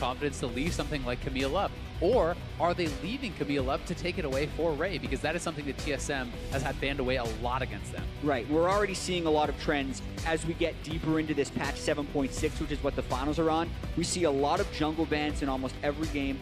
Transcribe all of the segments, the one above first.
confidence to leave something like Camille up? Or are they leaving Camille up to take it away for Ray? Because that is something that TSM has had banned away a lot against them. Right. We're already seeing a lot of trends as we get deeper into this patch 7.6, which is what the finals are on. We see a lot of jungle bans in almost every game.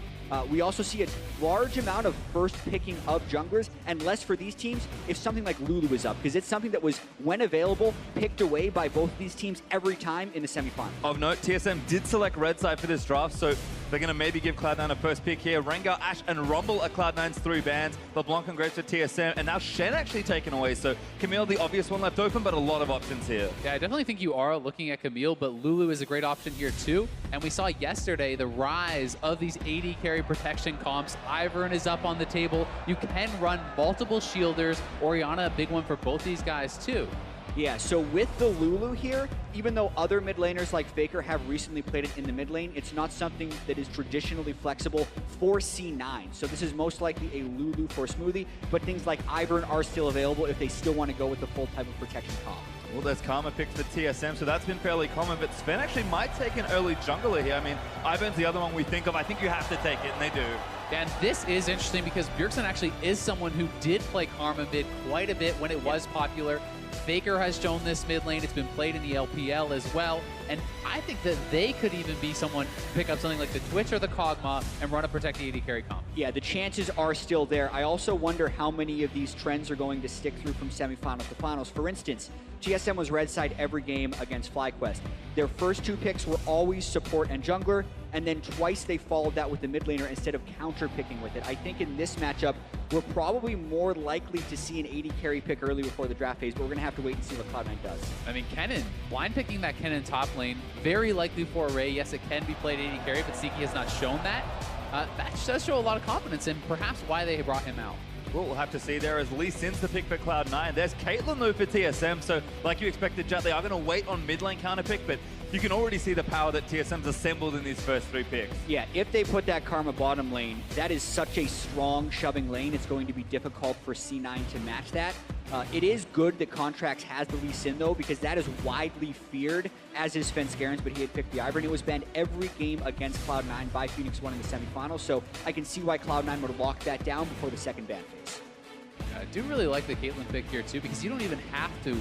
We also see a large amount of first picking of junglers, and less for these teams if something like Lulu is up, because it's something that was, when available, picked away by both of these teams every time in the semifinal. Of note, TSM did select red side for this draft, so they're going to maybe give Cloud9 a first pick here. Rengar, Ashe, and Rumble are Cloud9's 3 bans. LeBlanc and Graves for TSM, and now Shen actually taken away, so Camille, the obvious one left open, but a lot of options here. Yeah, I definitely think you are looking at Camille, but Lulu is a great option here too. And we saw yesterday the rise of these AD carry protection comps. Ivern is up on the table. You can run multiple shielders. Orianna, a big one for both these guys too. Yeah, so with the Lulu here, even though other mid laners like Faker have recently played it in the mid lane, it's not something that is traditionally flexible for C9. So this is most likely a Lulu for Smoothie, but things like Ivern are still available if they still want to go with the full type of protection comp. Well, there's Karma picks for TSM, so that's been fairly common, but Sven actually might take an early jungler here. I mean, Ivern's the other one we think of. I think you have to take it, and they do. And this is interesting because Bjergsen actually is someone who did play Karma mid quite a bit when it was popular. Faker has shown this mid lane. It's been played in the LPL as well. And I think that they could even be someone to pick up something like the Twitch or the Kog'Maw and run a protect AD carry comp. Yeah, the chances are still there. I also wonder how many of these trends are going to stick through from semifinals to finals. For instance, TSM was red side every game against FlyQuest. Their first 2 picks were always support and jungler, and then twice they followed that with the mid laner instead of counter picking with it. I think in this matchup, we're probably more likely to see an AD carry pick early before the draft phase, but we're going to have to wait and see what Cloud9 does. I mean, Kennen, blind picking that Kennen top lane, very likely for Array. Yes, it can be played AD carry, but Siki has not shown that. That does show a lot of confidence in perhaps why they brought him out. Well, we'll have to see there as Lee Sin's the pick for Cloud9. There's Caitlyn though for TSM, so like you expected, Jett, they are going to wait on mid lane counter pick, but you can already see the power that TSM's assembled in these first 3 picks. Yeah, if they put that Karma bottom lane, that is such a strong shoving lane, it's going to be difficult for C9 to match that. It is good that Contracts has the Lee Sin though, because that is widely feared, as is Svenskeren, but he had picked the Ivern. It was banned every game against Cloud9 by Phoenix 1 in the semifinals, so I can see why Cloud9 would lock that down before the second ban phase. I do really like the Caitlyn pick here too, because you don't even have to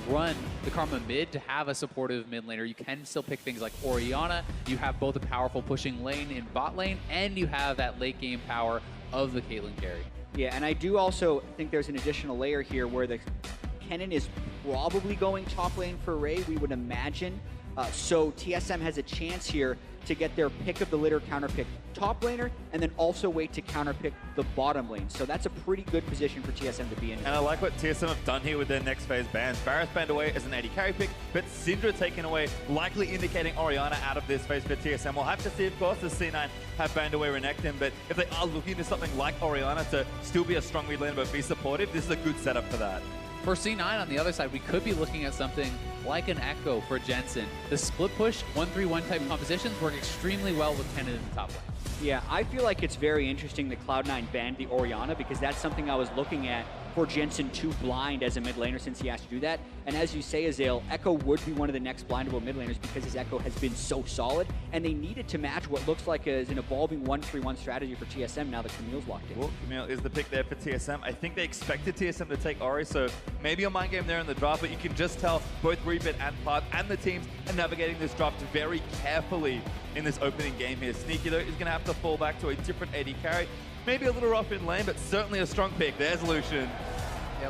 run the Karma mid to have a supportive mid laner. You can still pick things like Orianna. You have both a powerful pushing lane in bot lane, and you have that late game power of the Caitlyn carry. Yeah, and I do also think there's an additional layer here where the Kennen is probably going top lane for Ray, we would imagine. So TSM has a chance here to get their pick of the litter counterpick top laner, and then also wait to counterpick the bottom lane. So that's a pretty good position for TSM to be in. And I like what TSM have done here with their next phase bans. Varus banned away as an AD carry pick, but Syndra taken away, likely indicating Orianna out of this phase for TSM. We'll have to see, of course, the C9 have banned away Renekton, but if they are looking to something like Orianna to still be a strong mid laner but be supportive, this is a good setup for that. For C9 on the other side, we could be looking at something like an Echo for Jensen. The split push 1-3-1 type compositions work extremely well with Kennen in the top lane. Yeah, I feel like it's very interesting that Cloud9 banned the Orianna, because that's something I was looking at for Jensen to blind as a mid laner since he has to do that. And as you say, Azale, Echo would be one of the next blindable mid laners because his Echo has been so solid, and they needed to match what looks like is an evolving 1-3-1 strategy for TSM now that Camille's locked in. Well, Camille is the pick there for TSM. I think they expected TSM to take Ori, so maybe a mind game there in the draft, but you can just tell both Rebit and Part and the teams are navigating this draft very carefully in this opening game here. Sneaky, though, is going to have to fall back to a different AD carry. Maybe a little rough in lane, but certainly a strong pick. There's Lucian. Yeah,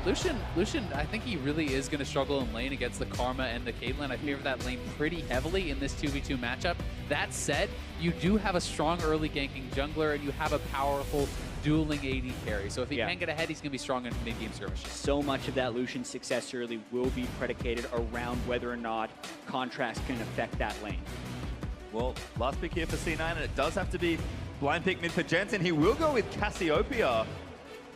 Lucian, I think he really is going to struggle in lane against the Karma and the Caitlyn. I favor that lane pretty heavily in this 2v2 matchup. That said, you do have a strong early ganking jungler, and you have a powerful dueling AD carry. So if he can get ahead, he's going to be strong in mid-game skirmishes. So much of that Lucian success early will be predicated around whether or not Contracts can affect that lane. Well, last pick here for C9, and it does have to be blind pick mid for Jensen. He will go with Cassiopeia.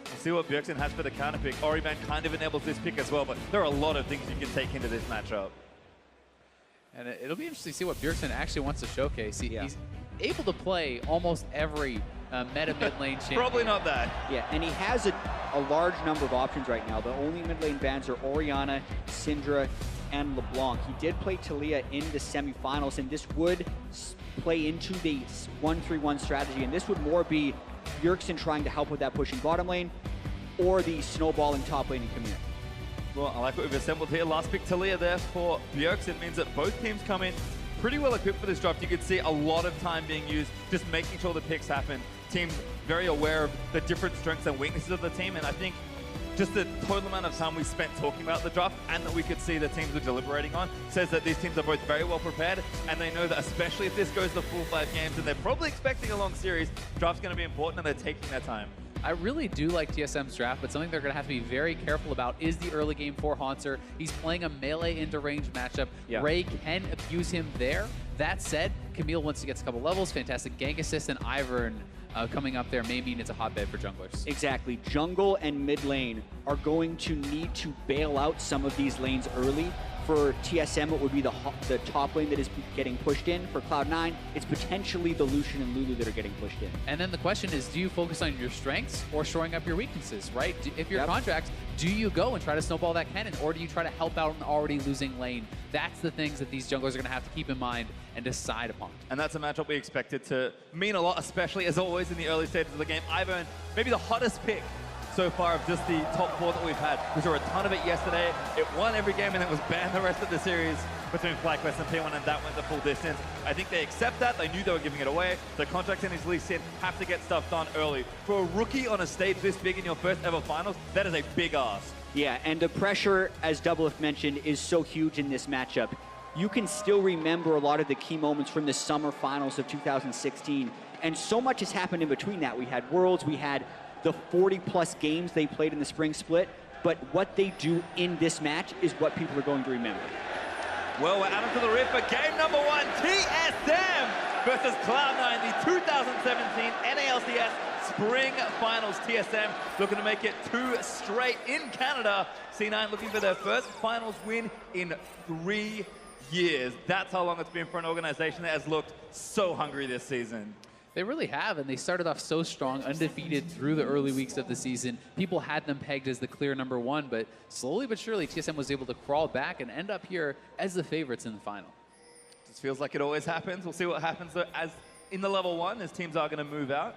We'll see what Bjergsen has for the counter pick. Oriban kind of enables this pick as well, but there are a lot of things you can take into this matchup. And it'll be interesting to see what Bjergsen actually wants to showcase. He's able to play almost every meta mid lane champion. Probably not that. Yeah, and he has a large number of options right now. The only mid lane bans are Orianna, Syndra, and LeBlanc. He did play Taliyah in the semifinals, and this would play into the 1-3-1 strategy, and this would more be Bjergsen trying to help with that pushing bottom lane, or the snowballing top lane and Camille. Well, I like what we've assembled here. Last pick Talia there for Bjergsen means that both teams come in pretty well equipped for this draft. You could see a lot of time being used, just making sure the picks happen. Teams very aware of the different strengths and weaknesses of the team, and I think just the total amount of time we spent talking about the draft and that we could see the teams were deliberating on says that these teams are both very well prepared, and they know that especially if this goes the full 5 games and they're probably expecting a long series, draft's going to be important and they're taking their time. I really do like TSM's draft, but something they're going to have to be very careful about is the early game for Haunter. He's playing a melee into range matchup. Yeah. Ray can abuse him there. That said, Camille, once he gets a couple levels, fantastic gank assist, and Ivern coming up there may mean it's a hotbed for junglers. Exactly. Jungle and mid lane are going to need to bail out some of these lanes early. For TSM, it would be the top lane that is getting pushed in. For Cloud9, it's potentially the Lucian and Lulu that are getting pushed in. And then the question is, do you focus on your strengths or shoring up your weaknesses, right? If you're Contracts, do you go and try to snowball that cannon, or do you try to help out an already losing lane? That's the things that these junglers are going to have to keep in mind and decide upon. And that's a matchup we expected to mean a lot, especially as always in the early stages of the game. Ivern, maybe the hottest pick so far of just the top 4 that we've had. We saw a ton of it yesterday. It won every game and it was banned the rest of the series between FlyQuest and P1, and that went the full distance. I think they accept that. They knew they were giving it away. The Contracts in his Lee Sin have to get stuff done early. For a rookie on a stage this big in your first ever finals, that is a big ask. Yeah, and the pressure, as Doublelift mentioned, is so huge in this matchup. You can still remember a lot of the key moments from the summer finals of 2016, and so much has happened in between that. We had Worlds, we had the 40-plus games they played in the spring split, but what they do in this match is what people are going to remember. Well, we're out into the rift for game number 1, TSM versus Cloud9, the 2017 NA LCS Spring Finals. TSM looking to make it 2 straight in Canada. C9 looking for their first finals win in 3 years. That's how long it's been for an organization that has looked so hungry this season. They really have, and they started off so strong, undefeated through the early weeks of the season. People had them pegged as the clear #1, but slowly but surely, TSM was able to crawl back and end up here as the favorites in the final. Just feels like it always happens. We'll see what happens though, as in the level 1, as teams are going to move out.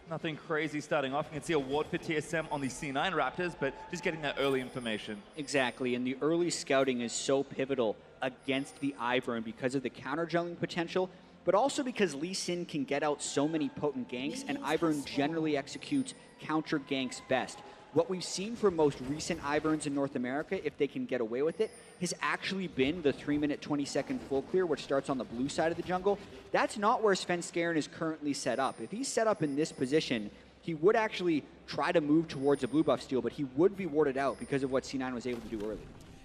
Nothing crazy starting off. You can see a ward for TSM on the C9 Raptors, but just getting that early information. Exactly, and the early scouting is so pivotal against the Ivern because of the counter-jungling potential, but also because Lee Sin can get out so many potent ganks, and Ivern generally executes counter ganks best. What we've seen from most recent Iverns in North America, if they can get away with it, has actually been the 3-minute 20-second full clear, which starts on the blue side of the jungle. That's not where Svenskeren is currently set up. If he's set up in this position, he would actually try to move towards a blue buff steal, but he would be warded out because of what C9 was able to do early.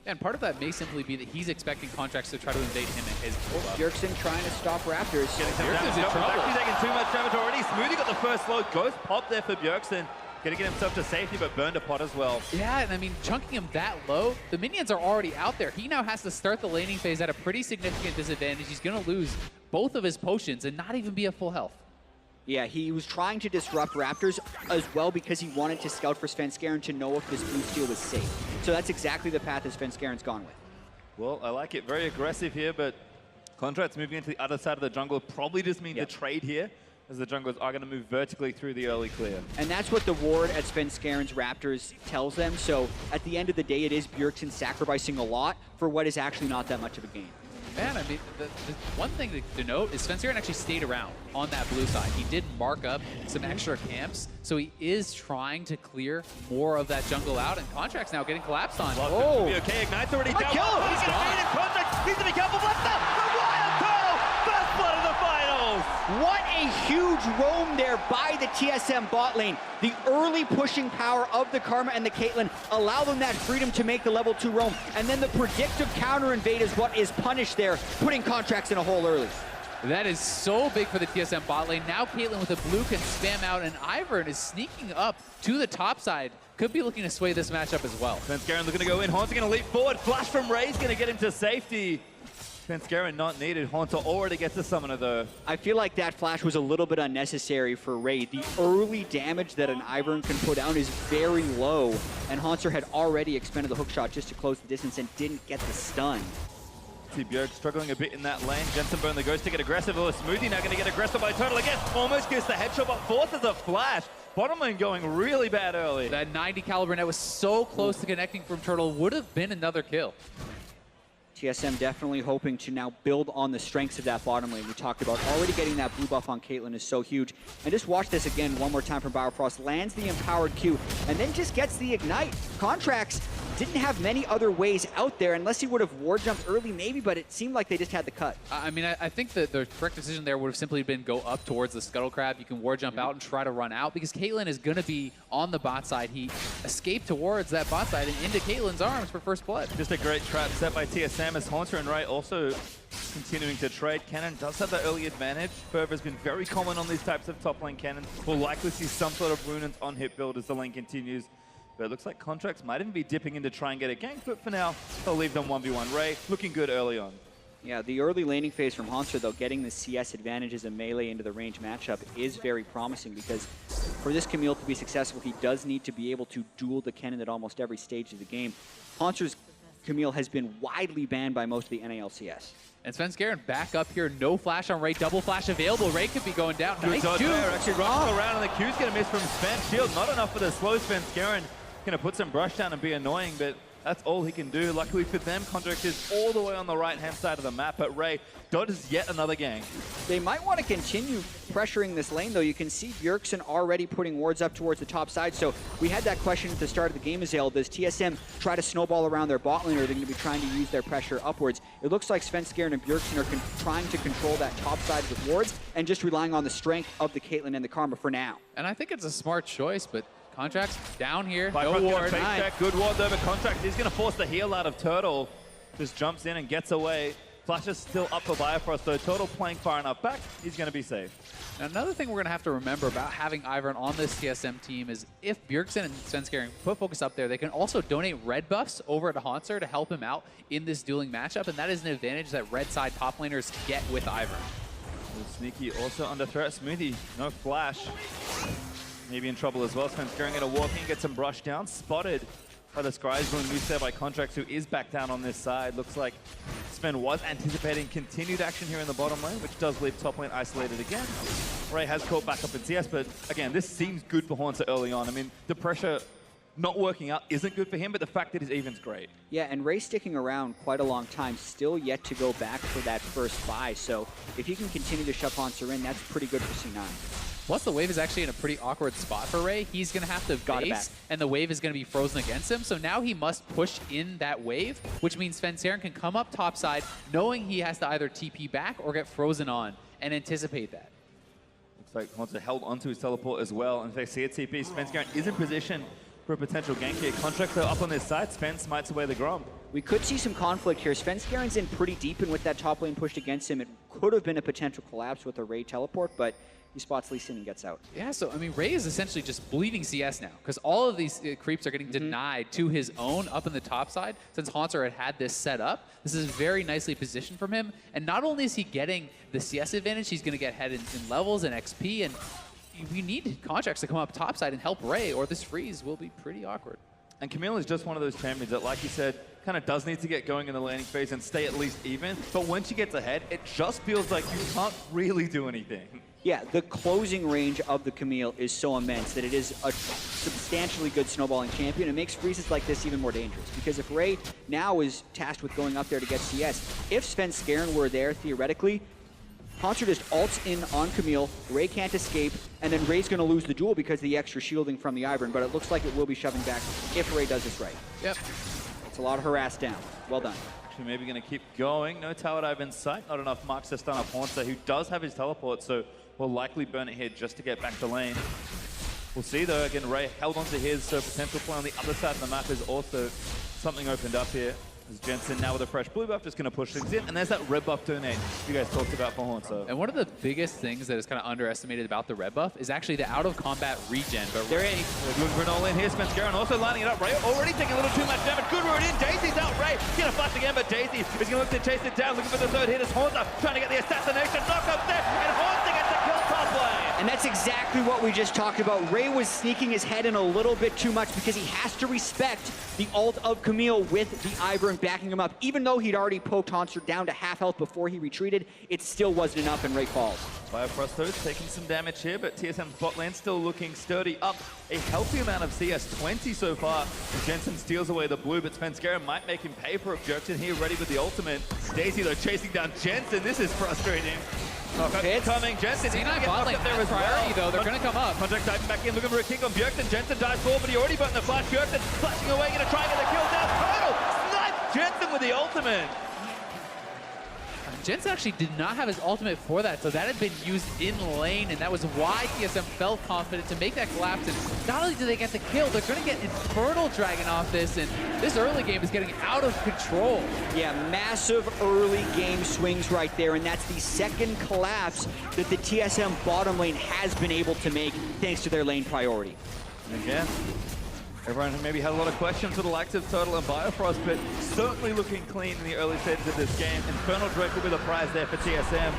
And part of that may simply be that he's expecting Contracts to try to invade him and his blue buff. Bjergsen trying to stop Raptors. Bjergsen's in trouble. Actually taking too much damage already. Smoothie got the first load. Ghost pop there for Bjergsen. Gonna get himself to safety, but burned a pot as well. Yeah, and I mean, chunking him that low, the minions are already out there. He now has to start the laning phase at a pretty significant disadvantage. He's gonna lose both of his potions and not even be at full health. Yeah, he was trying to disrupt Raptors as well because he wanted to scout for Svenskeren to know if this blue steal was safe. So that's exactly the path that Svenskeren's gone with. Well, I like it. Very aggressive here, but Contracts moving into the other side of the jungle probably just mean the trade here, as the junglers are going to move vertically through the early clear. And that's what the ward at Svenskeren's Raptors tells them. So at the end of the day, it is Bjergsen sacrificing a lot for what is actually not that much of a gain. Man, I mean, the one thing to note is Svenskeren actually stayed around on that blue side. He did mark up some extra camps, so he is trying to clear more of that jungle out, and Contracts now getting collapsed on. Oh, be okay. Ignite's already down. Kill him. He's going to beat it. Contracts needs to be careful. What's up? The Wild Turtle! First blood of the finals! What a huge roam there by the TSM bot lane. The early pushing power of the Karma and the Caitlyn allow them that freedom to make the level 2 roam. And then the predictive counter invade is what is punished there, putting Contracts in a hole early. That is so big for the TSM bot lane. Now Caitlyn with a blue can spam out, and Ivern is sneaking up to the top side. Could be looking to sway this matchup as well. Svenskeren looking to go in. Haunter going to leap forward. Flash from Ray's going to get him to safety. Svenskeren not needed. Haunter already gets the summoner though. I feel like that flash was a little bit unnecessary for Ray. The early damage that an Ivern can put down is very low, and Haunter had already expended the hook shot just to close the distance and didn't get the stun. See Bjerg struggling a bit in that lane. Jensen burn the ghost to get aggressive. Oh, Smoothie now going to get aggressive by Turtle again. Almost gets the headshot, but forces a flash. Bottom lane going really bad early. That 90 caliber net was so close to connecting from Turtle. Would have been another kill. TSM definitely hoping to now build on the strengths of that bottom lane we talked about. Already getting that blue buff on Caitlyn is so huge. And just watch this again one more time from Bauerfrost. Lands the empowered Q and then just gets the ignite. Contracts didn't have many other ways out there unless he would have ward jumped early maybe, but it seemed like they just had the cut. I mean, I think that the correct decision there would have simply been go up towards the Scuttle Crab. You can ward jump out and try to run out because Caitlyn is going to be on the bot side. He escaped towards that bot side and into Caitlyn's arms for first blood. Just a great trap set by TSM as Haunter and Ray also continuing to trade. Cannon does have the early advantage. Fervor has been very common on these types of top lane Cannon. We'll likely see some sort of Runans on hit build as the lane continues. But it looks like Contracts might even be dipping in to try and get a gank, but for now, they'll leave them 1v1. Ray looking good early on. Yeah, the early laning phase from Haunter, though, getting the CS advantages of melee into the range matchup is very promising because for this Camille to be successful, he does need to be able to duel the Kennen at almost every stage of the game. Haunter's Camille has been widely banned by most of the NA LCS. And Svenskeren back up here, no flash on Ray, double flash available. Ray could be going down. Good Nice dodge dude. there, actually runs around and the Q's going to miss from Sven. Shield not enough for the slow Svenskeren. Going to put some brush down and be annoying, but that's all he can do. Luckily for them, Contract is all the way on the right-hand side of the map, but Ray dodges yet another gang. They might want to continue pressuring this lane, though. You can see Bjergsen already putting wards up towards the top side, so we had that question at the start of the game, Azale. Does TSM try to snowball around their bot lane, or are they going to be trying to use their pressure upwards? It looks like Svenskeren and Bjergsen are trying to control that top side with wards and just relying on the strength of the Caitlyn and the Karma for now. And I think it's a smart choice, but Contracts down here, No no ward. Good ward there, but Contract is going to force the heal out of Turtle. Just jumps in and gets away. Flash is still up for Biofrost, though. Turtle playing far enough back, he's going to be safe. Now, another thing we're going to have to remember about having Ivern on this TSM team is if Bjergsen and Svenskeren put focus up there, they can also donate red buffs over to Haunter to help him out in this dueling matchup, and that is an advantage that red side top laners get with Ivern. Sneaky also under threat. Smoothie, no flash. Maybe in trouble as well. Svenskeren going to walk in, get some brush down. Spotted by the Scry's doing moves there by Contracts, who is back down on this side. Looks like Sven was anticipating continued action here in the bottom lane, which does leave top lane isolated again. Ray has caught back up in CS, but again, this seems good for Haunter early on. I mean, the pressure not working out isn't good for him, but the fact that his even's great. Yeah, and Ray sticking around quite a long time, still yet to go back for that first buy. So if he can continue to shove Haunter in, that's pretty good for C9. Plus, the wave is actually in a pretty awkward spot for Ray. He's going to have to base, and the wave is going to be frozen against him. So now he must push in that wave, which means Svenskeren can come up topside, knowing he has to either TP back or get frozen on, and anticipate that. Looks like Haunter held onto his teleport as well. And if they see a TP, Svenskeren is in position for a potential gank here. Contract though up on this side, Sven smites away the Grom. We could see some conflict here. Svenskeren's in pretty deep, and with that top lane pushed against him, it could have been a potential collapse with a Ray teleport, but he spots Lee Sin and gets out. Yeah, so, I mean, Ray is essentially just bleeding CS now, because all of these creeps are getting denied to his own up in the top side. Since Haunter had this set up, this is very nicely positioned from him. And not only is he getting the CS advantage, he's going to get ahead in levels and XP, and we need Contracts to come up topside and help Ray, or this freeze will be pretty awkward. And Camille is just one of those champions that, like you said, kind of does need to get going in the laning phase and stay at least even. But when she gets ahead, it just feels like you can't really do anything. Yeah, the closing range of the Camille is so immense that it is a substantially good snowballing champion. It makes freezes like this even more dangerous, because if Ray now is tasked with going up there to get CS, if Svenskeren were there, theoretically, Haunter just ults in on Camille, Ray can't escape, and then Ray's going to lose the duel because of the extra shielding from the Ivern, but it looks like it will be shoving back if Ray does this right. Yep. It's a lot of harass down. Well done. Actually, maybe going to keep going. No tower dive in sight. Not enough marks to stun up Haunter, who does have his teleport, so will likely burn it here just to get back to lane. We'll see though. Again, Ray held onto his, so potential play on the other side of the map is also something opened up here. As Jensen now with a fresh blue buff, just going to push things in. And there's that red buff donate you guys talked about for Haunter. And one of the biggest things that is kind of underestimated about the red buff is actually the out-of-combat regen. But They're in. Good Grenola in here. Svenskeren also lining it up. Ray already taking a little too much damage. Good root in. Daisy's out. Ray going to flash again, but Daisy is going to look to chase it down. Looking for the third hit as Haunter trying to get the assassination knock up there. And Haunter gets the kill top lane. And And that's exactly what we just talked about. Ray was sneaking his head in a little bit too much because he has to respect the ult of Camille with the Ivern backing him up. Even though he'd already poked Haunter down to half health before he retreated, it still wasn't enough and Ray falls. Bifrost though taking some damage here, but TSM's bot lane still looking sturdy, up a healthy amount of CS, 20 so far. Jensen steals away the blue, but Svenskeren might make him pay for it. Bjergsen here ready with the ultimate. Daisy though chasing down Jensen, this is frustrating. Coming, Jensen, he's gonna get knocked up there as well. Though. They're gonna come up. Contract diving back in, looking for a kick on Bjergsen. Jensen dives forward, but he already buttoned the flash. Bjergsen flashing away, gonna try and get the kill down. Total snipe Jensen with the ultimate. Jensen actually did not have his ultimate for that, so that had been used in lane, and that was why TSM felt confident to make that collapse. And not only do they get the kill, they're going to get Infernal Dragon off this, and this early game is getting out of control. Yeah, massive early game swings right there, and that's the second collapse that the TSM bottom lane has been able to make thanks to their lane priority. And again, everyone maybe had a lot of questions for the likes of Turtle and Bifrost, but certainly looking clean in the early stages of this game. Infernal Drake will be the prize there for TSM.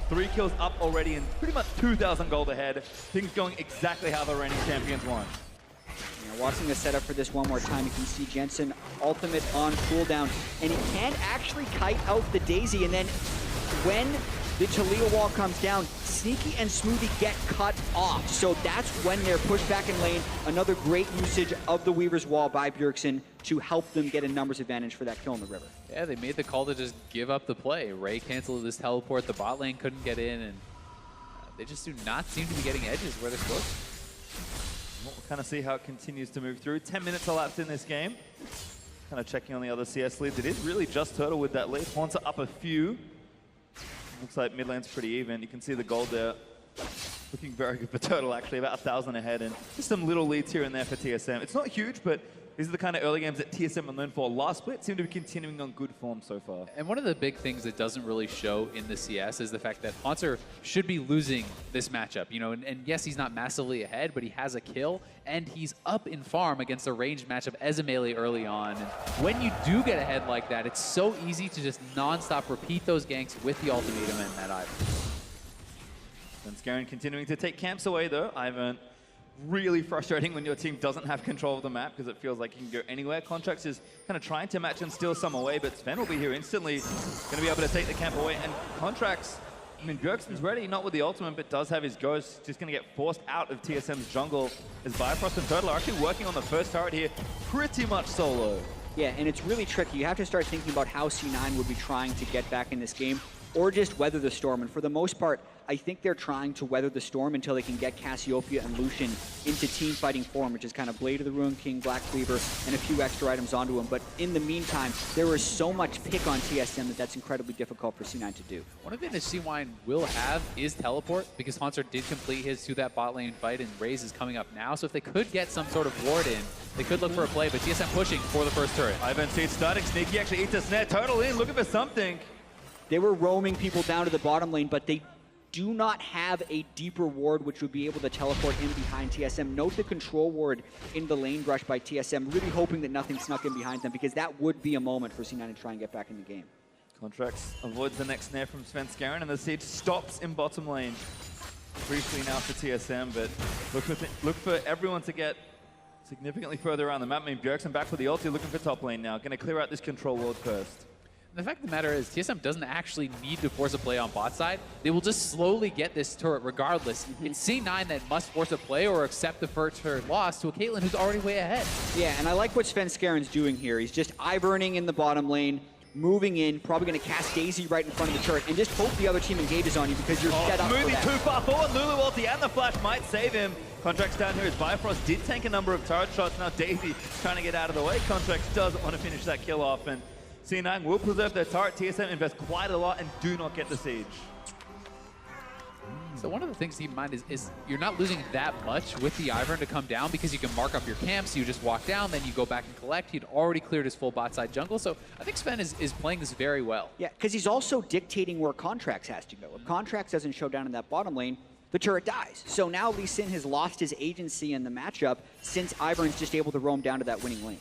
3 kills up already and pretty much 2,000 gold ahead. Things going exactly how the reigning champions want. Yeah, watching the setup for this one more time, you can see Jensen ultimate on cooldown, and he can actually kite out the Daisy, and then when the Taliyah wall comes down, Sneaky and Smoothie get cut off. So that's when they're pushed back in lane. Another great usage of the Weaver's Wall by Bjergsen to help them get a numbers advantage for that kill in the river. Yeah, they made the call to just give up the play. Ray canceled his teleport, the bot lane couldn't get in, and they just do not seem to be getting edges where they're supposed to. We'll kind of see how it continues to move through. 10 minutes elapsed in this game. Kind of checking on the other CS leads. It is really just Turtle with that lead. Haunter up a few. Looks like mid lane's pretty even. You can see the gold there. Looking very good for Turtle, actually, about 1,000 ahead. And just some little leads here and there for TSM. It's not huge, but these are the kind of early games that TSM are known for. Last split seem to be continuing on good form so far. And one of the big things that doesn't really show in the CS is the fact that Haunter should be losing this matchup. You know, and yes, he's not massively ahead, but he has a kill, and he's up in farm against a ranged matchup as a melee early on. And when you do get ahead like that, it's so easy to just non-stop repeat those ganks with the ultimatum and that Ivern. Svenskeren continuing to take camps away, though. Ivern, really frustrating when your team doesn't have control of the map because it feels like you can go anywhere. Contracts is kind of trying to match and steal some away, but Sven will be here instantly, going to be able to take the camp away. And Contracts, I mean, Bjergsen's ready, not with the ultimate, but does have his ghost. Just going to get forced out of TSM's jungle as Bifrost and Turtle are actually working on the first turret here pretty much solo. Yeah, and it's really tricky. You have to start thinking about how C9 would be trying to get back in this game or just weather the storm. And for the most part, I think they're trying to weather the storm until they can get Cassiopeia and Lucian into team fighting form, which is kind of Blade of the Ruined King, Black Cleaver, and a few extra items onto him. But in the meantime, there is so much pick on TSM that's incredibly difficult for C9 to do. One of the things C9 will have is teleport, because Haunter did complete his to that bot lane fight, and Raze is coming up now. So if they could get some sort of ward in, they could look for a play, but TSM pushing for the first turret. Ivern sees starting. Sneaky actually eats a snare. Turtle in, looking for something. They were roaming people down to the bottom lane, but they do not have a deeper ward which would be able to teleport in behind TSM. Note the control ward in the lane rush by TSM, really hoping that nothing snuck in behind them, because that would be a moment for C9 to try and get back in the game. Contracts avoids the next snare from Svenskeren, and the siege stops in bottom lane. Briefly now for TSM, but look for everyone to get significantly further around the map. I mean, Bjergsen back with the ulti, looking for top lane now. Going to clear out this control ward first. The fact of the matter is, TSM doesn't actually need to force a play on bot side. They will just slowly get this turret regardless. It's C9 that must force a play or accept the first turret loss to a Caitlyn who's already way ahead. Yeah, and I like what Svenskeren's doing here. He's just Iverning in the bottom lane, moving in, probably going to cast Daisy right in front of the turret, and just hope the other team engages on you because you're set up for that. Too far forward. Lulu ulti and the flash might save him. Contracts down here as Bifrost did tank a number of turret shots. Now Daisy trying to get out of the way. Contracts doesn't want to finish that kill off, and C9 will preserve their turret. TSM invest quite a lot and do not get the siege. So one of the things to keep in mind is you're not losing that much with the Ivern to come down because you can mark up your camps, you just walk down, then you go back and collect. He'd already cleared his full bot side jungle, so I think Sven is playing this very well. Yeah, because he's also dictating where Contracts has to go. If Contracts doesn't show down in that bottom lane, the turret dies. So now Lee Sin has lost his agency in the matchup since Ivern's just able to roam down to that winning lane.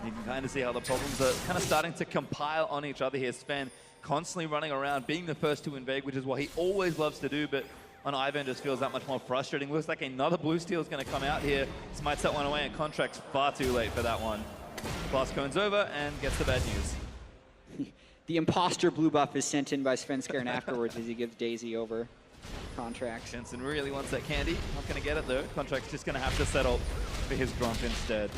You can kind of see how the problems are kind of starting to compile on each other here. Sven constantly running around, being the first to invade, which is what he always loves to do, but on Ivan just feels that much more frustrating. Looks like another blue steal is going to come out here. This might set one away, and Contract's far too late for that one. Blast cone's over and gets the bad news. The imposter blue buff is sent in by Svenskeren afterwards as he gives Daisy over Contract. Jensen really wants that candy. Not going to get it though. Contract's just going to have to settle for his Grump instead.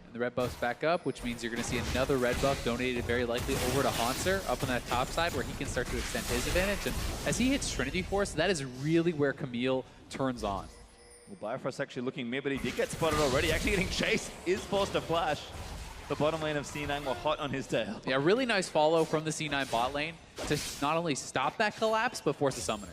And the red buff's back up, which means you're going to see another red buff donated very likely over to Haunter up on that top side where he can start to extend his advantage. And as he hits Trinity Force, that is really where Camille turns on. Well, Bifrost actually looking mid, but he did get spotted already. Actually getting chased, is forced to flash. The bottom lane of C9 were hot on his tail. Yeah, really nice follow from the C9 bot lane to not only stop that collapse, but force a summoner.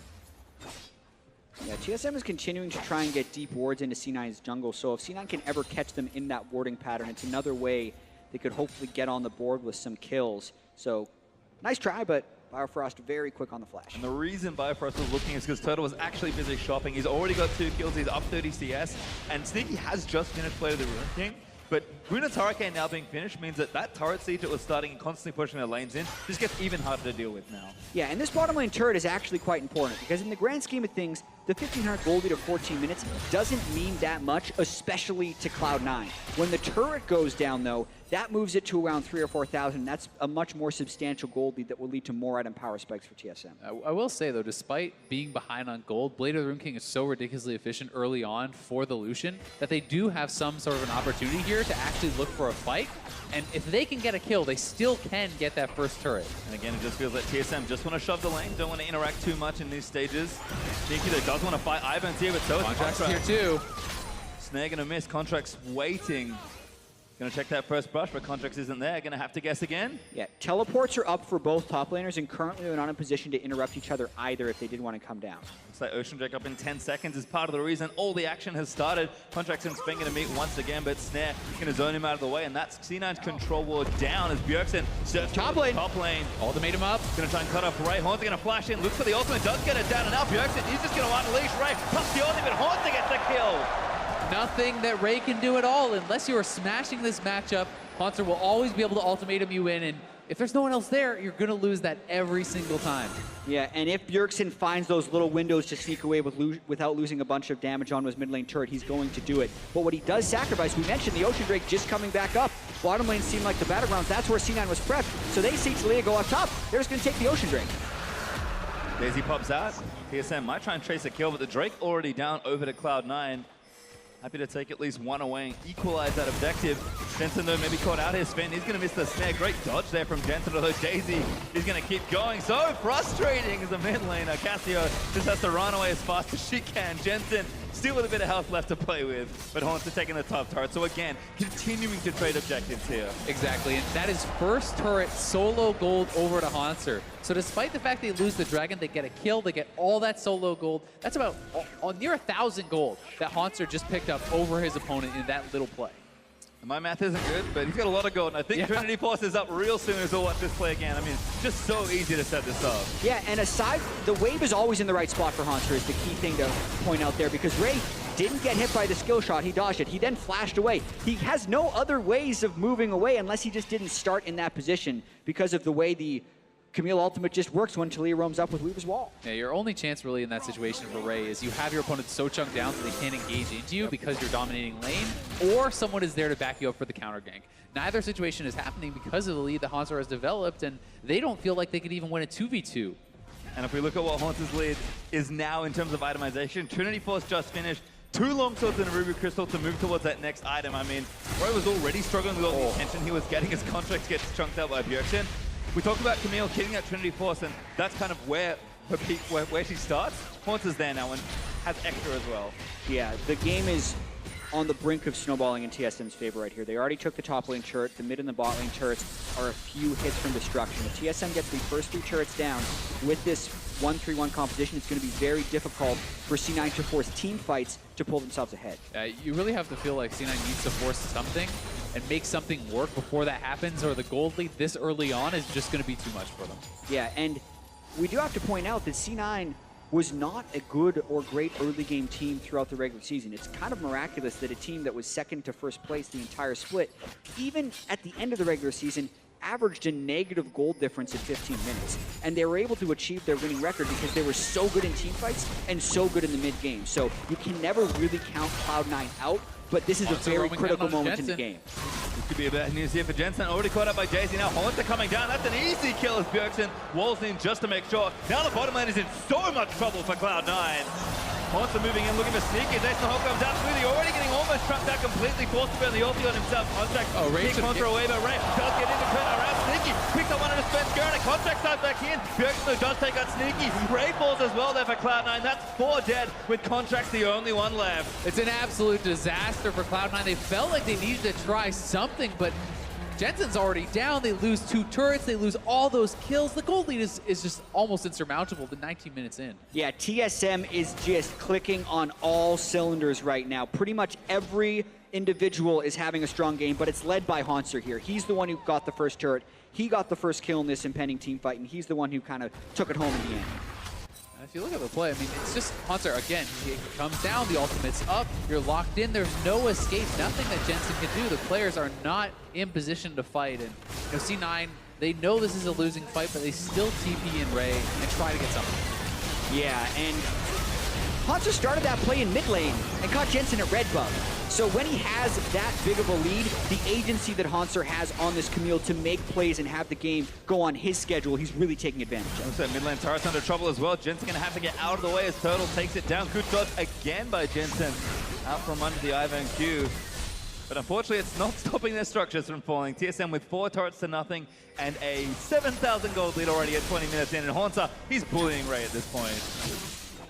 Yeah, TSM is continuing to try and get deep wards into C9's jungle, so if C9 can ever catch them in that warding pattern, it's another way they could hopefully get on the board with some kills. So, nice try, but Bifrost very quick on the flash. And the reason Bifrost was looking is because Turtle was actually busy shopping. He's already got 2 kills, he's up 30 CS, and Sneaky has just finished play of the Ruin King. But Runa's Hurricane now being finished means that that turret siege that was starting and constantly pushing their lanes in just gets even harder to deal with now. Yeah, and this bottom lane turret is actually quite important because in the grand scheme of things, the 1,500 gold lead of 14 minutes doesn't mean that much, especially to Cloud9. When the turret goes down, though, that moves it to around 3,000 or 4,000. That's a much more substantial gold lead that will lead to more item power spikes for TSM. I will say, though, despite being behind on gold, Blade of the Ruin King is so ridiculously efficient early on for the Lucian that they do have some sort of an opportunity here to actually look for a fight. And if they can get a kill, they still can get that first turret. And again, it just feels like TSM just want to shove the lane, don't want to interact too much in these stages. Sneaky though does want to fight Ivan's here, but so is Contract's Contract. here too. Snare gonna miss, Contract's waiting. Gonna check that first brush, but Contracts isn't there. Gonna have to guess again. Yeah, teleports are up for both top laners, and currently they're not in position to interrupt each other either if they did want to come down. Looks like Ocean Drake up in 10 seconds is part of the reason all the action has started. Contracts and Spin gonna meet once again, but Snare gonna zone him out of the way, and that's C9's control ward down as Bjergsen surfs Top lane. Top lane. Ultimate him up. Gonna try and cut off Ray. Haunter gonna flash in, looks for the ultimate, does get it down, and now Bjergsen, he's just gonna unleash Ray. Plus the ultimate, Haunter gets the kill. Nothing that Ray can do at all unless you are smashing this matchup. Haunter will always be able to ultimatum you in, and if there's no one else there, you're going to lose that every single time. Yeah, and if Bjergsen finds those little windows to sneak away without losing a bunch of damage on his mid lane turret, he's going to do it. But what he does sacrifice, we mentioned the Ocean Drake just coming back up. Bottom lane seemed like the battlegrounds. That's where C9 was prepped. So they see Talia go up top. They're just going to take the Ocean Drake. Daisy pops out. TSM might try and trace a kill, but the Drake already down over to Cloud9. Happy to take at least one away and equalize that objective. Jensen, though, maybe caught out here. Sven, he's going to miss the snare. Great dodge there from Jensen, although Daisy is going to keep going. So frustrating as a mid laner. Cassio just has to run away as fast as she can. Jensen still with a bit of health left to play with, but Haunter taking the top turret. So again, continuing to trade objectives here. Exactly, and that is first turret solo gold over to Haunter. So despite the fact they lose the dragon, they get a kill, they get all that solo gold. That's about near 1,000 gold that Haunter just picked up over his opponent in that little play. My math isn't good, but he's got a lot of gold, and I think Trinity Force is up real soon as we'll watch this play again. I mean, just so easy to set this up. Yeah, and aside, the wave is always in the right spot for Haunter is the key thing to point out there, because Ray didn't get hit by the skill shot. He dodged it. He then flashed away. He has no other ways of moving away unless he just didn't start in that position because of the way the Camille ultimate just works when Talia roams up with Weaver's Wall. Yeah, your only chance really in that situation for Ray is you have your opponent so chunked down so they can't engage into you because you're dominating lane, or someone is there to back you up for the counter gank. Neither situation is happening because of the lead that Haunter has developed, and they don't feel like they could even win a 2v2. And if we look at what Haunter's lead is now in terms of itemization, Trinity Force just finished. 2 long swords and a ruby crystal to move towards that next item. I mean, Ray was already struggling with all the attention he was getting. His contract gets chunked out by Bjergsen. We talked about Camille killing that Trinity Force, and that's kind of where her peak, where she starts. Haunter's there now and has extra as well. Yeah, the game is on the brink of snowballing in TSM's favor right here. They already took the top lane turret. The mid and the bot lane turrets are a few hits from destruction. If TSM gets the first 3 turrets down with this 1-3-1 competition, it's going to be very difficult for C9 to force team fights to pull themselves ahead. You really have to feel like C9 needs to force something and make something work before that happens, or the gold lead this early on is just going to be too much for them. Yeah, and we do have to point out that C9 was not a good or great early game team throughout the regular season. It's kind of miraculous that a team that was second to first place the entire split, even at the end of the regular season, averaged a negative gold difference in 15 minutes. And they were able to achieve their winning record because they were so good in team fights and so good in the mid game. So you can never really count Cloud9 out, but this is a very critical moment in the game. This could be a bad news here for Jensen. Already caught up by JC. Now Haunter coming down. That's an easy kill as Bjergsen walls in just to make sure. Now the bottom lane is in so much trouble for Cloud9. Haunter moving in, looking for sneaky. Jason Hawk comes out smoothly, already getting almost trapped out completely. Forced to burn the ulti on himself. Contract kick Contra away, but Ray does get into turn around Sneaky. Picks up one of his spins, Gurren. Contract starts back in. Bjergsen does take out Sneaky. Ray falls as well there for Cloud9. That's 4 dead, with Contract the only one left. It's an absolute disaster for Cloud9. They felt like they needed to try something, but Jensen's already down. They lose 2 turrets. They lose all those kills. The gold lead is just almost insurmountable to 19 minutes in. Yeah, TSM is just clicking on all cylinders right now. Pretty much every individual is having a strong game, but it's led by Haunter here. He's the one who got the first turret. He got the first kill in this impending team fight, and he's the one who kind of took it home in the end. If you look at the play, I mean, it's just Haunter, again, he comes down, the ultimate's up, you're locked in, there's no escape, nothing that Jensen can do. The players are not in position to fight, and C9, they know this is a losing fight, but they still TP in Ray and try to get something. Yeah, and Haunter started that play in mid lane and caught Jensen at red buff. So when he has that big of a lead, the agency that Haunter has on this Camille to make plays and have the game go on his schedule, he's really taking advantage of. That mid lane turret's under trouble as well. Jensen's going to have to get out of the way as Turtle takes it down. Good dodge again by Jensen. Out from under the Ivan Q. But unfortunately, it's not stopping their structures from falling. TSM with 4 turrets to nothing and a 7,000 gold lead already at 20 minutes in. And Haunter, he's bullying Ray at this point.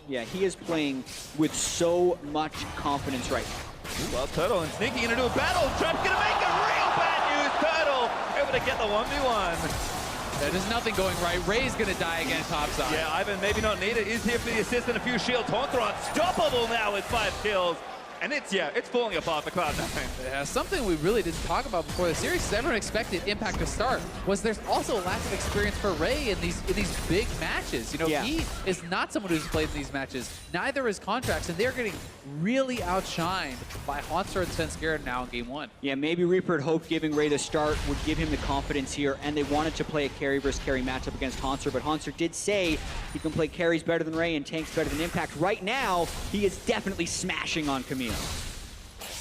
Yeah, he is playing with so much confidence right now. Well, Turtle and Sneaky gonna do a battle. Trump's gonna make it real bad news. Turtle able to get the 1v1. There's nothing going right. Ray's gonna die again topside. Yeah, Ivan maybe not needed. Is here for the assist and a few shields. Haunter unstoppable now with 5 kills. And it's falling apart for Cloud9. Yeah, something we really didn't talk about before the series, everyone expected Impact to start, was there's also a lack of experience for Ray in these big matches. He is not someone who's played in these matches. Neither is Contracts, and they're getting really outshined by Haunter and Svenskeren now in game 1. Yeah, maybe Reaper had hoped giving Ray the start would give him the confidence here, and they wanted to play a carry versus carry matchup against Haunter, but Haunter did say he can play carries better than Ray and tanks better than Impact. Right now, he is definitely smashing on Camille.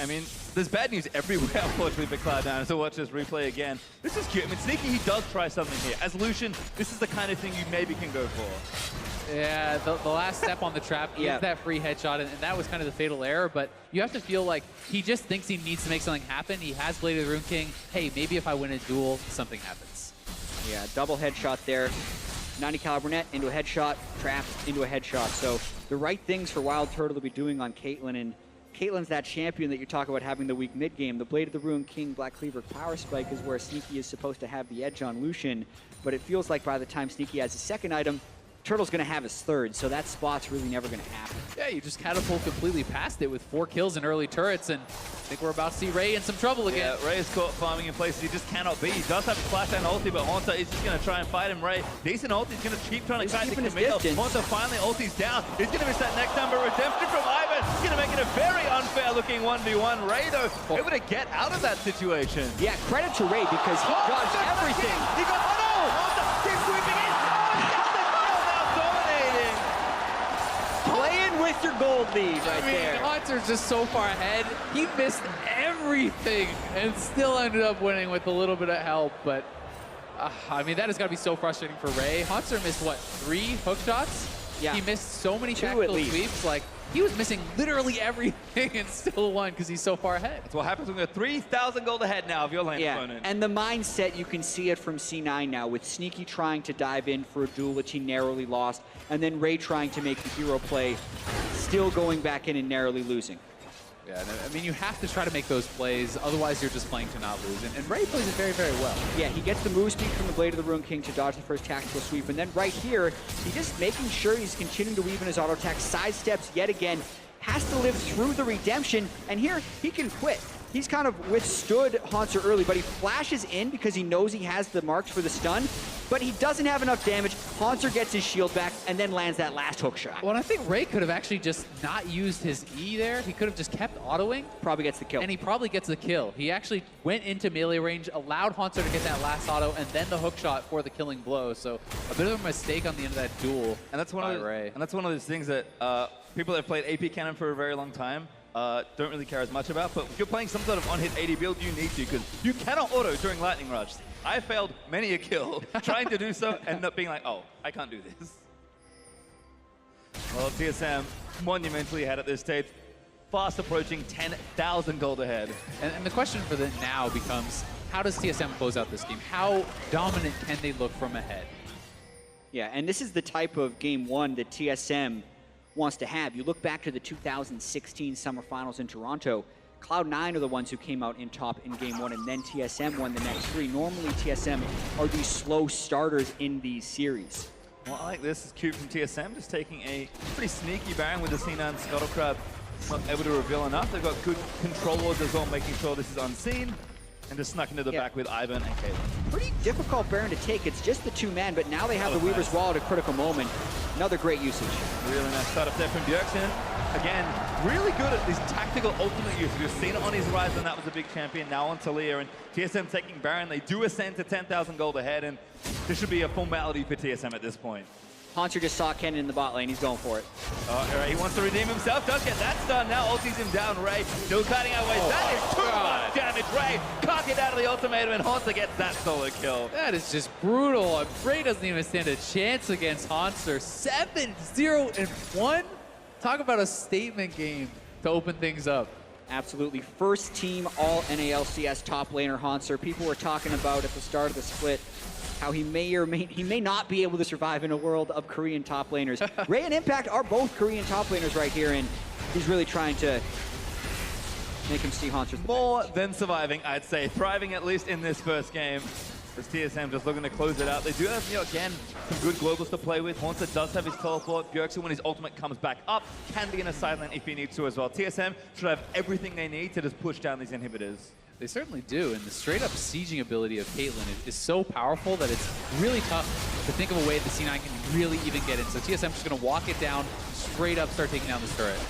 I mean, there's bad news everywhere, unfortunately, for Cloud9. So watch this replay again. This is cute. I mean, Sneaky, he does try something here. As Lucian, this is the kind of thing you maybe can go for. Yeah, the last step on the trap is that free headshot, and that was kind of the fatal error, but you have to feel like he just thinks he needs to make something happen. He has Blade of the Rune King. Hey, maybe if I win a duel, something happens. Yeah, double headshot there. 90 caliber net into a headshot, trapped into a headshot. So the right things for Wild Turtle to be doing on Caitlyn, and Caitlyn's that champion that you talk about having the weak mid game. The Blade of the Rune King, Black Cleaver, Power Spike is where Sneaky is supposed to have the edge on Lucian, but it feels like by the time Sneaky has his second item, Turtle's going to have his third, so that spot's really never going to happen. Yeah, you just catapult completely past it with 4 kills and early turrets, and I think we're about to see Ray in some trouble again. Yeah, Ray is caught farming in places he just cannot be. He does have a flash and ulti, but Haunter is just going to try and fight him. Ray, decent ulti, he's going to keep trying to catch the Camille. Haunter finally ulti's down. He's going to miss that next number. Redemption from Ivan. He's going to make it a very unfair looking 1v1. Ray, though, able to get out of that situation. Yeah, credit to Ray because he dodged everything. He got, oh no! Haunter keeps sweeping in. Playing with your gold lead right there. Haunter's just so far ahead. He missed everything and still ended up winning with a little bit of help. But, I mean, that has got to be so frustrating for Ray. Haunter missed, what, 3 hook shots? Yeah. He missed so many tactical sweeps. Like, he was missing literally everything and still won because he's so far ahead. That's what happens when you're 3,000 gold ahead now of your lane opponent. And the mindset, you can see it from C9 now, with Sneaky trying to dive in for a duel which he narrowly lost, and then Ray trying to make the hero play, still going back in and narrowly losing. Yeah, I mean, you have to try to make those plays, otherwise you're just playing to not lose. And Ray plays it very, very well. Yeah, he gets the move speed from the Blade of the Rune King to dodge the first tactical sweep, and then right here, he's just making sure he's continuing to weave in his auto attack, sidesteps yet again, has to live through the redemption, and here he can quit. he's kind of withstood Haunter early, but he flashes in because he knows he has the marks for the stun, but he doesn't have enough damage. Haunter gets his shield back and then lands that last hook shot. Well, I think Ray could have actually just not used his E there. He could have just kept autoing. Probably gets the kill. And he probably gets the kill. He actually went into melee range, allowed Haunter to get that last auto, and then the hook shot for the killing blow. So a bit of a mistake on the end of that duel. And that's one of Ray. And that's one of those things that people that have played AP Cannon for a very long time don't really care as much about. But if you're playing some sort of on-hit AD build, you need to, because you cannot auto during Lightning Rush. I failed many a kill trying to do so and not being like, oh, I can't do this. Well, TSM monumentally ahead at this stage, fast approaching 10,000 gold ahead. And the question for them now becomes, how does TSM close out this game? How dominant can they look from ahead? Yeah, and this is the type of game one that TSM wants to have. You look back to the 2016 Summer Finals in Toronto, Cloud9 are the ones who came out in top in game one, and then TSM won the next three. Normally, TSM are these slow starters in these series. Well, I like this. It's cute from TSM, just taking a pretty sneaky Baron with the C9 Scuttle Crab. Not able to reveal enough. They've got good control wards as well, making sure this is unseen. And just snuck into the back with Ivan and Caitlyn. Pretty difficult Baron to take. It's just the two men, but now they have the Weaver's Wall at a critical moment. Another great usage. Really nice startup there from Bjergsen. Again, really good at these tactical ultimate use. We've seen it on his rise, and that was a big champion. Now on Talia, and TSM taking Baron. They do ascend to 10,000 gold ahead, and this should be a formality for TSM at this point. Haunter just saw Kennen in the bot lane. He's going for it. Oh, all right, he wants to redeem himself. Does get that stun. Now ulties him down. Ray still cutting our way. That is too much damage. Ray can't get out of the ultimatum, and Haunter gets that solo kill. That is just brutal. Ray doesn't even stand a chance against Haunter. 7-0-1. Talk about a statement game to open things up. Absolutely. First team all NA LCS top laner Haunter. People were talking about at the start of the split how he may not be able to survive in a world of Korean top laners. Ray and Impact are both Korean top laners right here, and he's really trying to make him see Haunter's more than surviving, I'd say. Thriving at least in this first game. As TSM just looking to close it out. They do have, again, some good globals to play with. Haunter does have his teleport. Bjergsen, when his ultimate comes back up, can be in a side lane if he needs to as well. TSM should have everything they need to just push down these inhibitors. They certainly do, and the straight-up sieging ability of Caitlyn is so powerful that it's really tough to think of a way that C9 can really even get in. So TSM just going to walk it down, straight up start taking down this turret.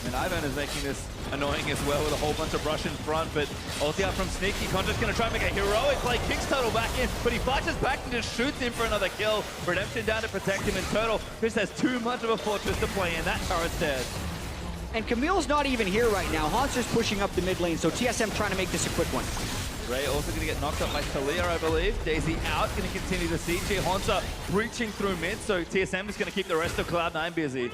And Ivan is making this annoying as well with a whole bunch of brush in front, but ulti out from Sneaky. Conjure's going to try and make a heroic play, kicks Turtle back in, but he flashes back and just shoots him for another kill. Redemption down to protect him, and Turtle just has too much of a fortress to play in. That turret's dead. And Camille's not even here right now. Haunter's pushing up the mid lane, so TSM trying to make this a quick one. Ray also going to get knocked up by Talia, I believe. Daisy out, going to continue to siege here. Haunter breaching through mid, so TSM is going to keep the rest of Cloud9 busy.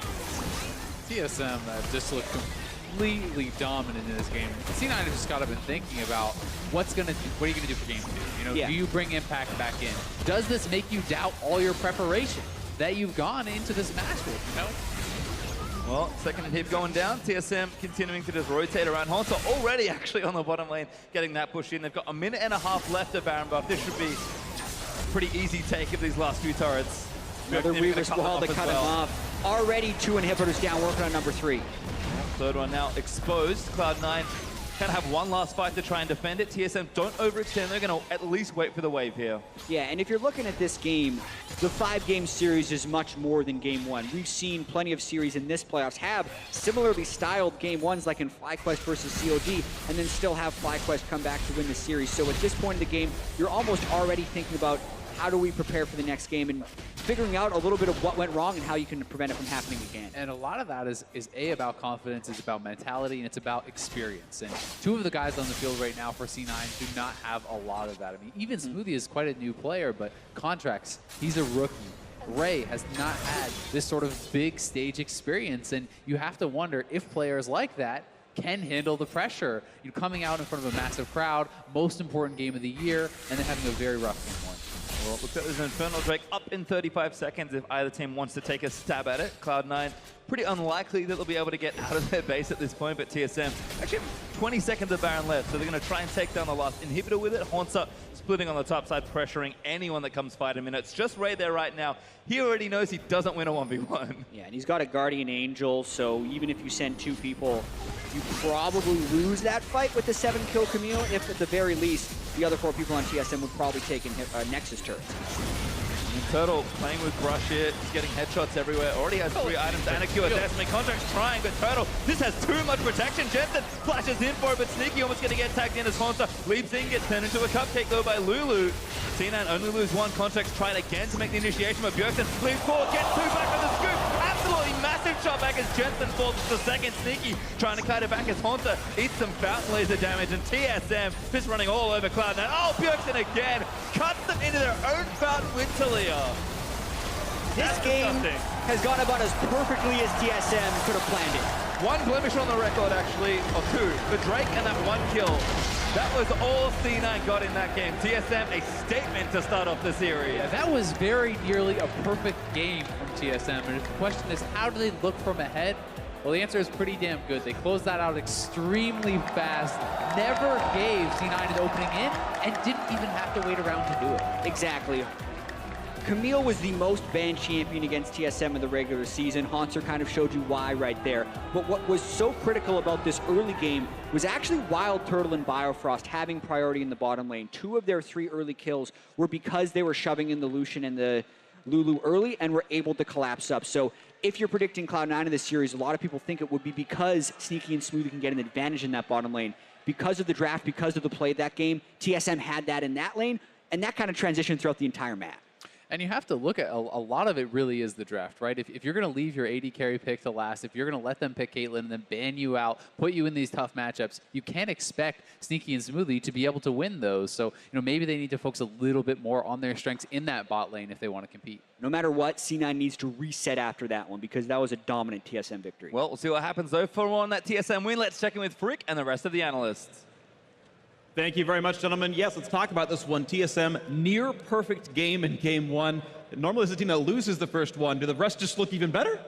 TSM just looked completely dominant in this game. C9 has just got to been thinking about what are you going to do for game two? Do you bring Impact back in? Does this make you doubt all your preparation that you've gone into this match with? Well, second hit going down. TSM continuing to just rotate around. Haunter already actually on the bottom lane, getting that push in. They've got a minute and a half left of Baron buff. This should be a pretty easy take of these last few turrets. Another Weaver's Wall to cut him off. Already 2 inhibitors down, working on number 3. Third one now exposed. Cloud9 can have one last fight to try and defend it. TSM don't overextend. They're going to at least wait for the wave here. Yeah, and if you're looking at this game, the 5-game series is much more than game 1. We've seen plenty of series in this playoffs have similarly styled game 1s like in FlyQuest versus COD, and then still have FlyQuest come back to win the series. So at this point in the game, you're almost already thinking about how do we prepare for the next game and figuring out a little bit of what went wrong and how you can prevent it from happening again. And a lot of that is about confidence, it's about mentality, and it's about experience. And 2 of the guys on the field right now for C9 do not have a lot of that. I mean, even Smoothie is quite a new player, but Contracts, he's a rookie. Ray has not had this sort of big stage experience, and you have to wonder if players like that can handle the pressure. You're coming out in front of a massive crowd, most important game of the year, and then having a very rough game 1. Well, looks like there's an Infernal Drake up in 35 seconds if either team wants to take a stab at it. Cloud9, pretty unlikely that they'll be able to get out of their base at this point, but TSM actually have 20 seconds of Baron left, so they're going to try and take down the last inhibitor with it. Haunter splitting on the top side, pressuring anyone that comes fight him, and it's just Ray there right now. He already knows he doesn't win a 1v1. Yeah, and he's got a Guardian Angel, so even if you send 2 people, you probably lose that fight with the 7-kill Camille, if at the very least, the other 4 people on TSM would probably take in Nexus turrets. And Turtle playing with Brush here, he's getting headshots everywhere, already has 3 items and a Q assessment. Contract's trying, but Turtle just has too much protection. Jensen flashes in for it, but Sneaky almost going to get tagged in as Haunter leaps in, gets turned into a cupcake though by Lulu. C9 only lose 1, Contract's trying again to make the initiation, but Bjergsen leaps forward, gets 2 back on the scoop. Absolutely massive shot back as Jensen falls to second. Sneaky trying to kite it back as Haunter eats some fountain laser damage, and TSM just running all over Cloud9. Oh, Bjergsen again cuts them into their own fountain with Talia. This game has gone about as perfectly as TSM could have planned it. 1 blemish on the record, actually, or 2. The Drake and that 1 kill. That was all C9 got in that game. TSM, a statement to start off the series. Yeah, that was very nearly a perfect game from TSM. And the question is, how do they look from ahead? Well, the answer is pretty damn good. They closed that out extremely fast, never gave C9 an opening in, and didn't even have to wait around to do it. Exactly. Camille was the most banned champion against TSM in the regular season. Haunter kind of showed you why right there. But what was so critical about this early game was actually Wild Turtle and Biofrost having priority in the bottom lane. 2 of their 3 early kills were because they were shoving in the Lucian and the Lulu early and were able to collapse up. So if you're predicting Cloud9 in this series, a lot of people think it would be because Sneaky and Smoothie can get an advantage in that bottom lane. Because of the draft, because of the play of that game, TSM had that in that lane, and that kind of transitioned throughout the entire map. And you have to look at a lot of it really is the draft, right? If you're going to leave your AD carry pick to last, if you're going to let them pick Caitlyn and then ban you out, put you in these tough matchups, you can't expect Sneaky and Smoothie to be able to win those. So, maybe they need to focus a little bit more on their strengths in that bot lane if they want to compete. No matter what, C9 needs to reset after that one because that was a dominant TSM victory. Well, we'll see what happens though. For more on that TSM win, let's check in with Frick and the rest of the analysts. Thank you very much, gentlemen. Yes, let's talk about this one. TSM, near perfect game in game 1. Normally, it's a team that loses the first one. Do the rest just look even better?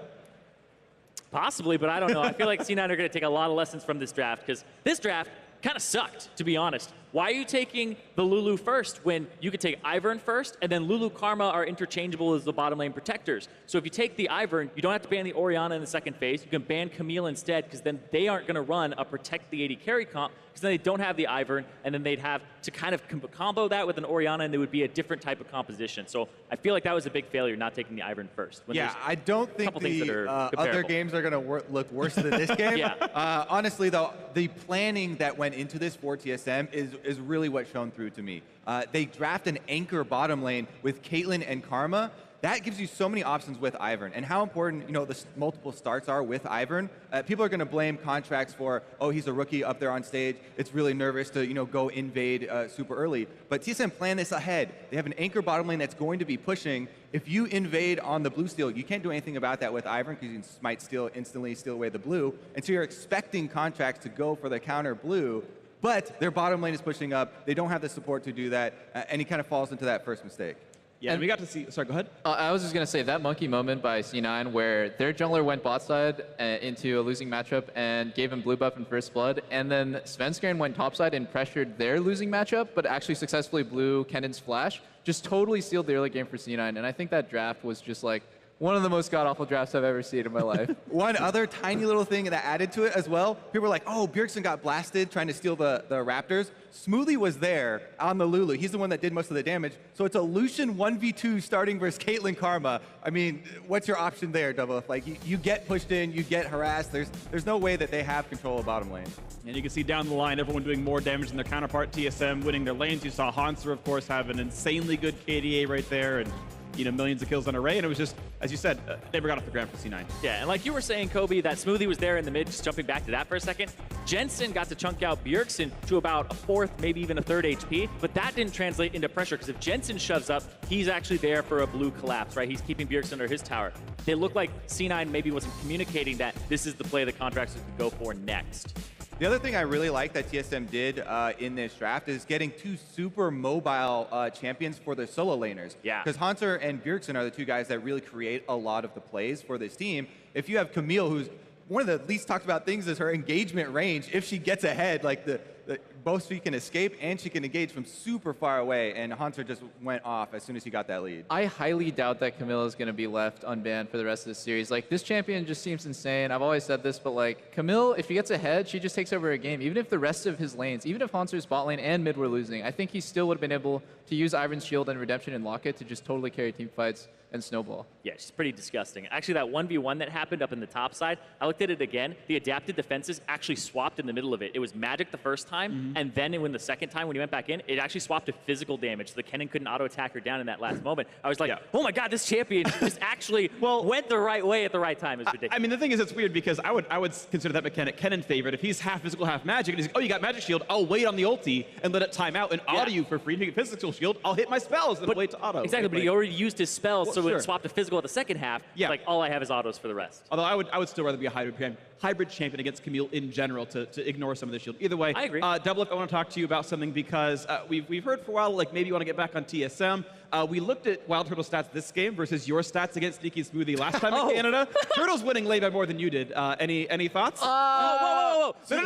Possibly, but I don't know. I feel like C9 are going to take a lot of lessons from this draft because this draft kind of sucked, to be honest. Why are you taking the Lulu first when you could take Ivern first, and then Lulu Karma are interchangeable as the bottom lane protectors? So if you take the Ivern, you don't have to ban the Orianna in the second phase. You can ban Camille instead, because then they aren't going to run a protect the AD carry comp, because then they don't have the Ivern, and then they'd have to kind of combo that with an Orianna, and it would be a different type of composition. So I feel like that was a big failure, not taking the Ivern first. Yeah, I don't think the other games are going to look worse than this game. Yeah. Honestly, though, the planning that went into this for TSM is really what shone through to me. They draft an anchor bottom lane with Caitlyn and Karma. That gives you so many options with Ivern, and how important the multiple starts are with Ivern. People are going to blame Contracts for, oh, he's a rookie up there on stage. It's really nervous to go invade super early. But TSM planned this ahead. They have an anchor bottom lane that's going to be pushing. If you invade on the blue steal, you can't do anything about that with Ivern because you might instantly steal away the blue. And so you're expecting Contracts to go for the counter blue. But their bottom lane is pushing up. They don't have the support to do that, and he kind of falls into that first mistake. Yeah, and we got to see. Sorry, go ahead. I was just going to say that monkey moment by C9 where their jungler went bot side into a losing matchup and gave him blue buff in first blood, and then Svenskeren went top side and pressured their losing matchup, but actually successfully blew Kendon's flash. Just totally sealed the early game for C9, and I think that draft was just like one of the most god-awful drafts I've ever seen in my life. One other tiny little thing that added to it as well, people were like, oh, Bjergsen got blasted trying to steal the Raptors. Smoothie was there on the Lulu. He's the one that did most of the damage. So it's a Lucian 1v2 starting versus Caitlyn Karma. I mean, what's your option there, Double? Like, you get pushed in, you get harassed. There's no way that they have control of bottom lane. And you can see down the line, everyone doing more damage than their counterpart. TSM winning their lanes. You saw Haunter, of course, have an insanely good KDA right there. And millions of kills on Array, and it was just, as you said, never got off the ground for C9. Yeah, and like you were saying, Kobe, that Smoothie was there in the mid, just jumping back to that for a second. Jensen got to chunk out Bjergsen to about a fourth, maybe even a third HP, but that didn't translate into pressure, because if Jensen shoves up, he's actually there for a blue collapse, right? He's keeping Bjergsen under his tower. It looked like C9 maybe wasn't communicating that this is the play the Contractors could go for next. The other thing I really like that TSM did in this draft is getting 2 super mobile champions for their solo laners. Yeah. Because Hanser and Bjergsen are the 2 guys that really create a lot of the plays for this team. If you have Camille, who's one of the least talked about things is her engagement range. If she gets ahead, like both she can escape and she can engage from super far away, and Hunter just went off as soon as he got that lead. I highly doubt that Camille is going to be left unbanned for the rest of the series. Like, this champion just seems insane. I've always said this, but like, Camille, if she gets ahead, she just takes over a game. Even if the rest of his lanes, even if Hanser's bot lane and mid were losing, I think he still would have been able to use Ivern's shield and Redemption and Locket to just totally carry team fights and snowball. Yeah, she's pretty disgusting. Actually, that 1v1 that happened up in the top side, I looked at it again. The adapted defenses actually swapped in the middle of it. It was magic the first time, and then when the second time, when he went back in, it actually swapped to physical damage, so the Kennen couldn't auto-attack her down in that last moment. I was like, oh my god, this champion just actually went the right way at the right time. It's ridiculous. I mean, the thing is, it's weird because I would consider that mechanic Kennen favorite. If he's half physical, half magic, and he's like, oh, you got magic shield, I'll wait on the ulti and let it time out and auto you for free. If you get physical shield, I'll hit my spells and wait to auto. Exactly, but he already used his spells, so it swapped to physical at the second half. Yeah. Like, all I have is autos for the rest. Although I would still rather be a hybrid champion against Camille in general to ignore some of the shield. Either way, I agree. Doublelift, I want to talk to you about something because we've heard for a while, like maybe you want to get back on TSM. We looked at Wild Turtle stats this game versus your stats against Sneaky Smoothie last time in Canada. Turtle's winning late by more than you did. Any thoughts? Whoa. No.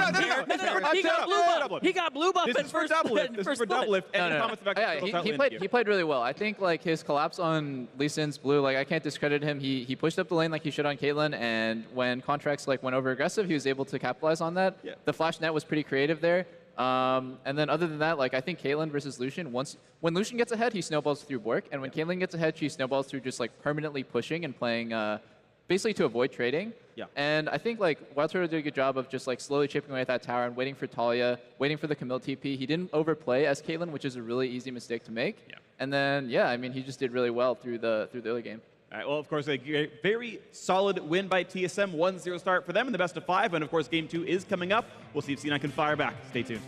He got blue buff. He got blue buff This at is for first. Doublelift. This is for Doublelift. Any comments about He played really well. I think like his collapse on Lee Sin's blue, like I can't discredit him. He pushed up the lane like he should on Caitlyn, and when contracts like went over aggressive, he was able to capitalize on that. Yeah. The flash net was pretty creative there. And then other than that, like I think Caitlyn versus Lucian, when Lucian gets ahead, he snowballs through Bork, and when Caitlyn gets ahead, she snowballs through just like permanently pushing and playing basically to avoid trading. Yeah. And I think like Wild Turtle did a good job of just like slowly chipping away at that tower and waiting for Talia, waiting for the Camille TP. He didn't overplay as Caitlyn, which is a really easy mistake to make. Yeah. And then I mean he just did really well through the early game. All right, well, of course, a very solid win by TSM, 1-0 start for them in the best of 5, and of course, Game 2 is coming up. We'll see if C9 can fire back. Stay tuned.